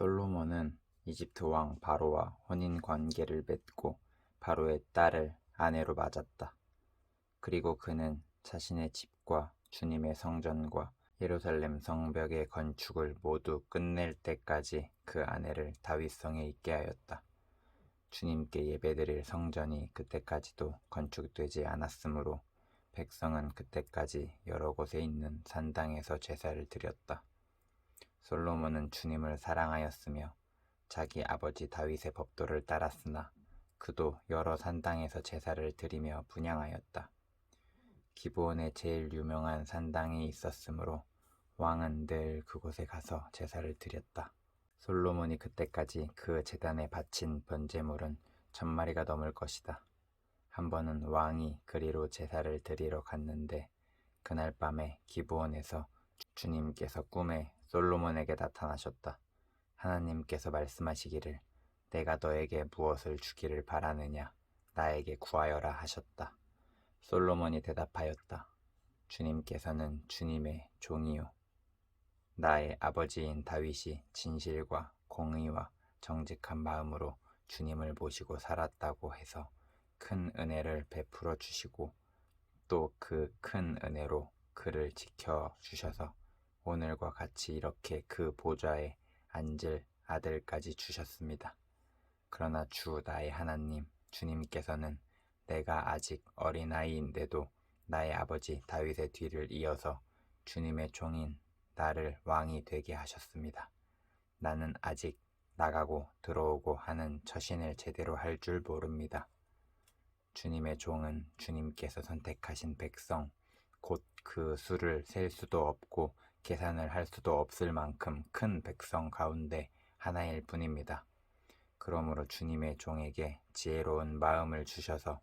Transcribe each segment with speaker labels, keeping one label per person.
Speaker 1: 솔로몬은 이집트 왕 바로와 혼인 관계를 맺고 바로의 딸을 아내로 맞았다. 그리고 그는 자신의 집과 주님의 성전과 예루살렘 성벽의 건축을 모두 끝낼 때까지 그 아내를 다윗성에 있게 하였다. 주님께 예배드릴 성전이 그때까지도 건축되지 않았으므로 백성은 그때까지 여러 곳에 있는 산당에서 제사를 드렸다. 솔로몬은 주님을 사랑하였으며 자기 아버지 다윗의 법도를 따랐으나 그도 여러 산당에서 제사를 드리며 분향하였다. 기브온에 제일 유명한 산당이 있었으므로 왕은 늘 그곳에 가서 제사를 드렸다. 솔로몬이 그때까지 그 제단에 바친 번제물은 1000마리가 넘을 것이다. 한 번은 왕이 그리로 제사를 드리러 갔는데 그날 밤에 기브온에서 주님께서 꿈에 솔로몬에게 나타나셨다. 하나님께서 말씀하시기를 내가 너에게 무엇을 주기를 바라느냐 나에게 구하여라 하셨다. 솔로몬이 대답하였다. 주님께서는 주님의 종이요 나의 아버지인 다윗이 진실과 공의와 정직한 마음으로 주님을 모시고 살았다고 해서 큰 은혜를 베풀어 주시고 또 그 큰 은혜로 그를 지켜주셔서 오늘과 같이 이렇게 그 보좌에 앉을 아들까지 주셨습니다. 그러나 주 나의 하나님 주님께서는 내가 아직 어린아이인데도 나의 아버지 다윗의 뒤를 이어서 주님의 종인 나를 왕이 되게 하셨습니다. 나는 아직 나가고 들어오고 하는 처신을 제대로 할 줄 모릅니다. 주님의 종은 주님께서 선택하신 백성, 곧 그 수를 셀 수도 없고 계산을 할 수도 없을 만큼 큰 백성 가운데 하나일 뿐입니다. 그러므로 주님의 종에게 지혜로운 마음을 주셔서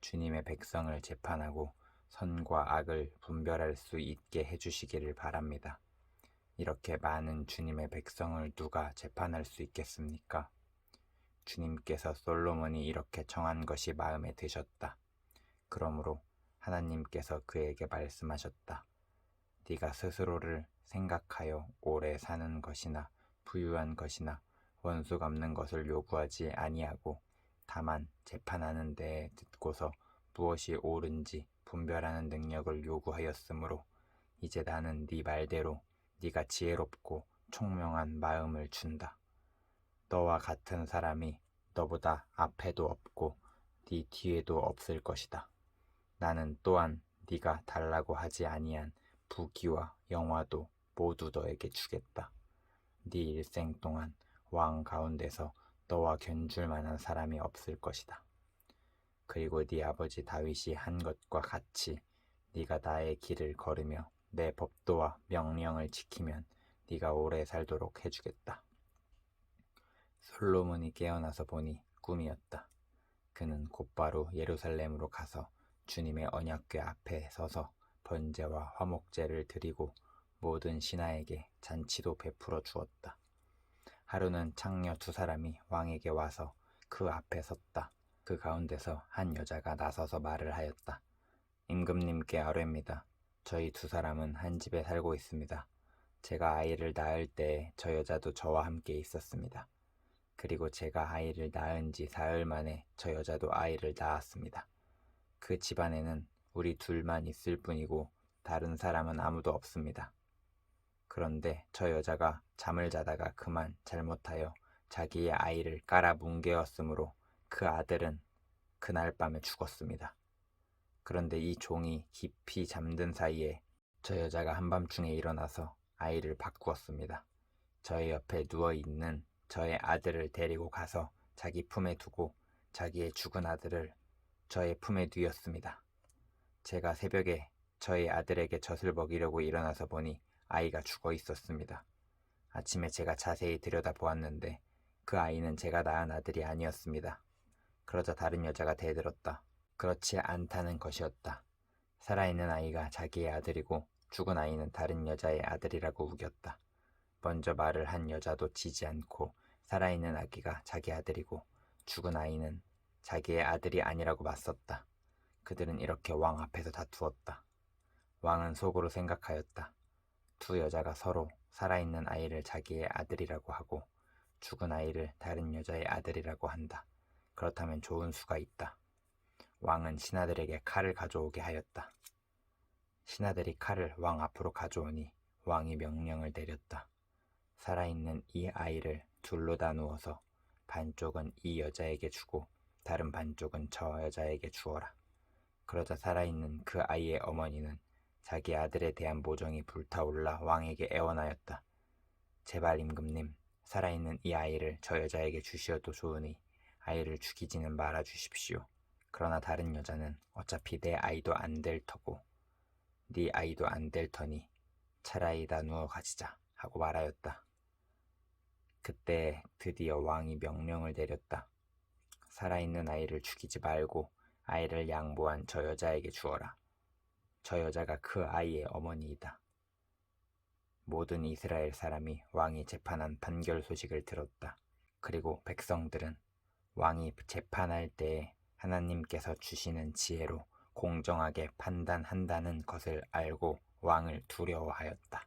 Speaker 1: 주님의 백성을 재판하고 선과 악을 분별할 수 있게 해주시기를 바랍니다. 이렇게 많은 주님의 백성을 누가 재판할 수 있겠습니까? 주님께서 솔로몬이 이렇게 정한 것이 마음에 드셨다. 그러므로 하나님께서 그에게 말씀하셨다. 네가 스스로를 생각하여 오래 사는 것이나 부유한 것이나 원수 갚는 것을 요구하지 아니하고 다만 재판하는 데에 듣고서 무엇이 옳은지 분별하는 능력을 요구하였으므로 이제 나는 네 말대로 네가 지혜롭고 총명한 마음을 준다. 너와 같은 사람이 너보다 앞에도 없고 네 뒤에도 없을 것이다. 나는 또한 네가 달라고 하지 아니한 부귀와 영화도 모두 너에게 주겠다. 네 일생 동안 왕 가운데서 너와 견줄 만한 사람이 없을 것이다. 그리고 네 아버지 다윗이 한 것과 같이 네가 나의 길을 걸으며 내 법도와 명령을 지키면 네가 오래 살도록 해주겠다. 솔로몬이 깨어나서 보니 꿈이었다. 그는 곧바로 예루살렘으로 가서 주님의 언약궤 앞에 서서 번제와 화목제를 드리고 모든 신하에게 잔치도 베풀어 주었다. 하루는 창녀 2사람이 왕에게 와서 그 앞에 섰다. 그 가운데서 한 여자가 나서서 말을 하였다. 임금님께 아뢰입니다. 저희 2사람은 한 집에 살고 있습니다. 제가 아이를 낳을 때 저 여자도 저와 함께 있었습니다. 그리고 제가 아이를 낳은 지 사흘 만에 저 여자도 아이를 낳았습니다. 그 집안에는 우리 둘만 있을 뿐이고 다른 사람은 아무도 없습니다. 그런데 저 여자가 잠을 자다가 그만 잘못하여 자기의 아이를 깔아 뭉개었으므로 그 아들은 그날 밤에 죽었습니다. 그런데 이 종이 깊이 잠든 사이에 저 여자가 한밤중에 일어나서 아이를 바꾸었습니다. 저의 옆에 누워있는 저의 아들을 데리고 가서 자기 품에 두고 자기의 죽은 아들을 저의 품에 뉘었습니다. 제가 새벽에 저의 아들에게 젖을 먹이려고 일어나서 보니 아이가 죽어 있었습니다. 아침에 제가 자세히 들여다보았는데 그 아이는 제가 낳은 아들이 아니었습니다. 그러자 다른 여자가 대들었다. 그렇지 않다는 것이었다. 살아있는 아이가 자기의 아들이고 죽은 아이는 다른 여자의 아들이라고 우겼다. 먼저 말을 한 여자도 지지 않고 살아있는 아기가 자기 아들이고 죽은 아이는 자기의 아들이 아니라고 맞섰다. 그들은 이렇게 왕 앞에서 다투었다. 왕은 속으로 생각하였다. 2 여자가 서로 살아있는 아이를 자기의 아들이라고 하고 죽은 아이를 다른 여자의 아들이라고 한다. 그렇다면 좋은 수가 있다. 왕은 신하들에게 칼을 가져오게 하였다. 신하들이 칼을 왕 앞으로 가져오니 왕이 명령을 내렸다. 살아있는 이 아이를 둘로 나누어서 반쪽은 이 여자에게 주고 다른 반쪽은 저 여자에게 주어라. 그러자 살아있는 그 아이의 어머니는 자기 아들에 대한 모정이 불타올라 왕에게 애원하였다. 제발 임금님, 살아있는 이 아이를 저 여자에게 주시어도 좋으니 아이를 죽이지는 말아 주십시오. 그러나 다른 여자는 어차피 내 아이도 안 될 터고 네 아이도 안 될 터니 차라리 나누어 가지자 하고 말하였다. 그때 드디어 왕이 명령을 내렸다. 살아있는 아이를 죽이지 말고 아이를 양보한 저 여자에게 주어라. 저 여자가 그 아이의 어머니이다. 모든 이스라엘 사람이 왕이 재판한 판결 소식을 들었다. 그리고 백성들은 왕이 재판할 때에 하나님께서 주시는 지혜로 공정하게 판단한다는 것을 알고 왕을 두려워하였다.